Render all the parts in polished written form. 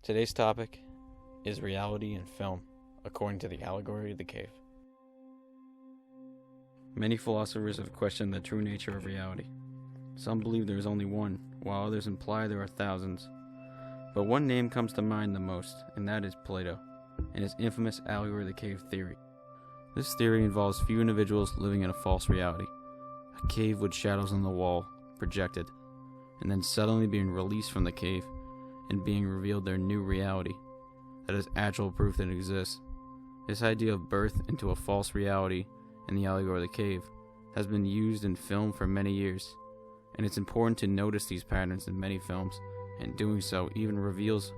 Today's topic is reality in film, according to the Allegory of the Cave. Many philosophers have questioned the true nature of reality. Some believe there is only one, while others imply there are thousands. But one name comes to mind the most, and that is Plato, and his infamous Allegory of the Cave theory. This theory involves few individuals living in a false reality, a cave with shadows on the wall, projected, and then suddenly being released from the cave and being revealed their new reality that is actual proof that it exists. This idea of birth into a false reality in the Allegory of the Cave has been used in film for many years, and it's important to notice these patterns in many films, and doing so even reveals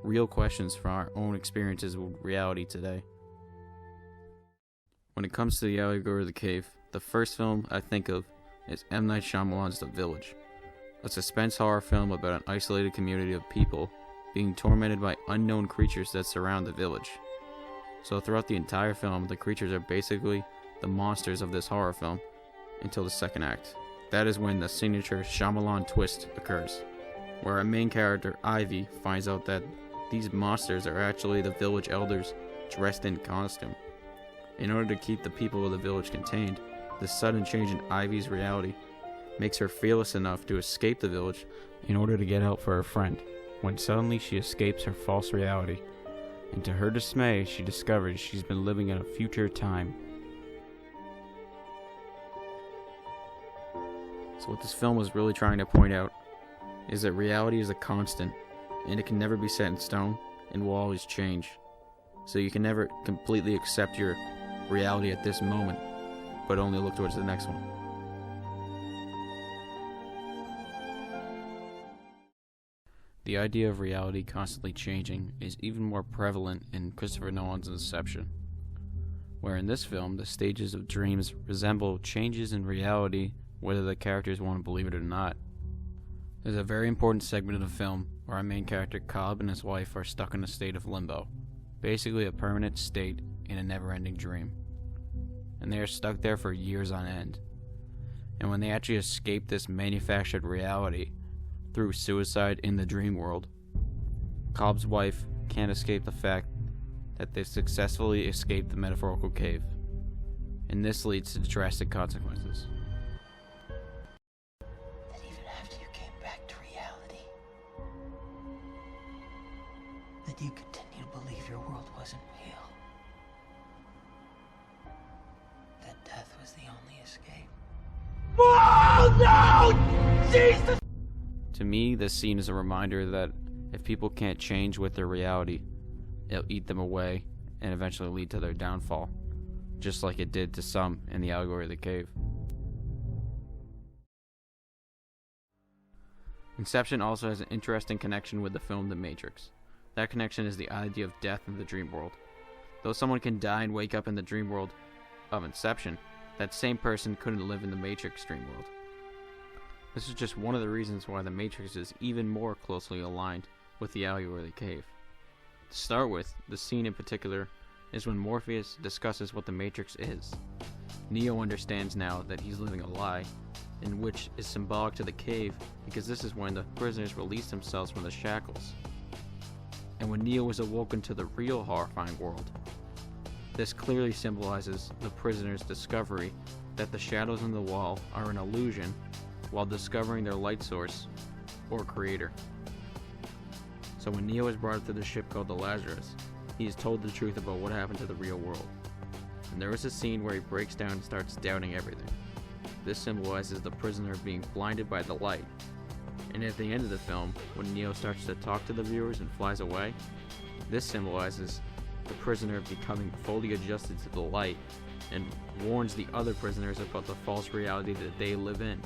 real questions from our own experiences with reality today. When it comes to the Allegory of the Cave, the first film I think of is M. Night Shyamalan's The Village, a suspense horror film about an isolated community of people being tormented by unknown creatures that surround the village. So throughout the entire film, the creatures are basically the monsters of this horror film until the second act. That is when the signature Shyamalan twist occurs, where our main character, Ivy, finds out that these monsters are actually the village elders dressed in costume. In order to keep the people of the village contained, the sudden change in Ivy's reality makes her fearless enough to escape the village in order to get help for her friend, when suddenly she escapes her false reality, and to her dismay, she discovers she's been living in a future time. So what this film was really trying to point out is that reality is a constant, and it can never be set in stone, and will always change. So you can never completely accept your reality at this moment, but only look towards the next one. The idea of reality constantly changing is even more prevalent in Christopher Nolan's Inception, where in this film, the stages of dreams resemble changes in reality whether the characters want to believe it or not. There's a very important segment of the film where our main character Cobb and his wife are stuck in a state of limbo, basically a permanent state in a never-ending dream. And they are stuck there for years on end. And when they actually escape this manufactured reality through suicide in the dream world, Cobb's wife can't escape the fact that they successfully escaped the metaphorical cave. And this leads to drastic consequences. That even after you came back to reality, that you continue to believe your world wasn't real. That death was the only escape. Oh no! Jesus! To me, this scene is a reminder that if people can't change with their reality, it'll eat them away and eventually lead to their downfall, just like it did to some in the Allegory of the Cave. Inception also has an interesting connection with the film The Matrix. That connection is the idea of death in the dream world. Though someone can die and wake up in the dream world of Inception, that same person couldn't live in the Matrix dream world. This is just one of the reasons why the Matrix is even more closely aligned with the Allegory of the Cave. To start with, the scene in particular is when Morpheus discusses what the Matrix is. Neo understands now that he's living a lie, in which is symbolic to the cave because this is when the prisoners release themselves from the shackles. And when Neo is awoken to the real horrifying world, this clearly symbolizes the prisoner's discovery that the shadows on the wall are an illusion while discovering their light source or creator. So when Neo is brought up to the ship called the Lazarus, he is told the truth about what happened to the real world. And there is a scene where he breaks down and starts doubting everything. This symbolizes the prisoner being blinded by the light. And at the end of the film, when Neo starts to talk to the viewers and flies away, this symbolizes the prisoner becoming fully adjusted to the light and warns the other prisoners about the false reality that they live in.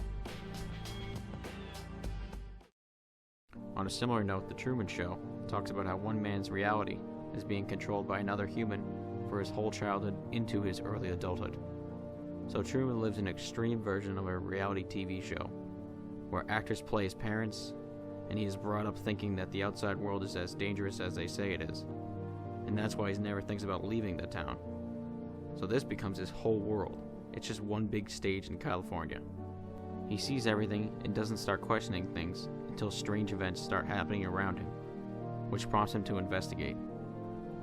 On a similar note, The Truman Show talks about how one man's reality is being controlled by another human for his whole childhood into his early adulthood. So Truman lives an extreme version of a reality TV show, where actors play his parents, and he is brought up thinking that the outside world is as dangerous as they say it is, and that's why he never thinks about leaving the town. So this becomes his whole world. It's just one big stage in California. He sees everything and doesn't start questioning things until strange events start happening around him. which prompts him to investigate.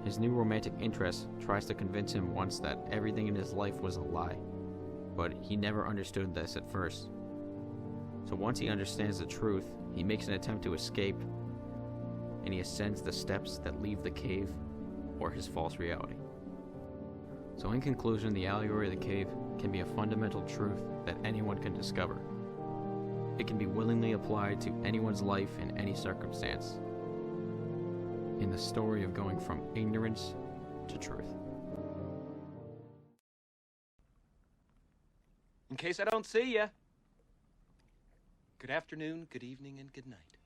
His new romantic interest tries to convince him once that everything in his life was a lie, but he never understood this at first. So once he understands the truth, he makes an attempt to escape, and he ascends the steps that leave the cave or his false reality. So in conclusion, the allegory of the cave can be a fundamental truth that anyone can discover. It can be willingly applied to anyone's life in any circumstance, in the story of going from ignorance to truth. In case I don't see ya, good afternoon, good evening, and good night.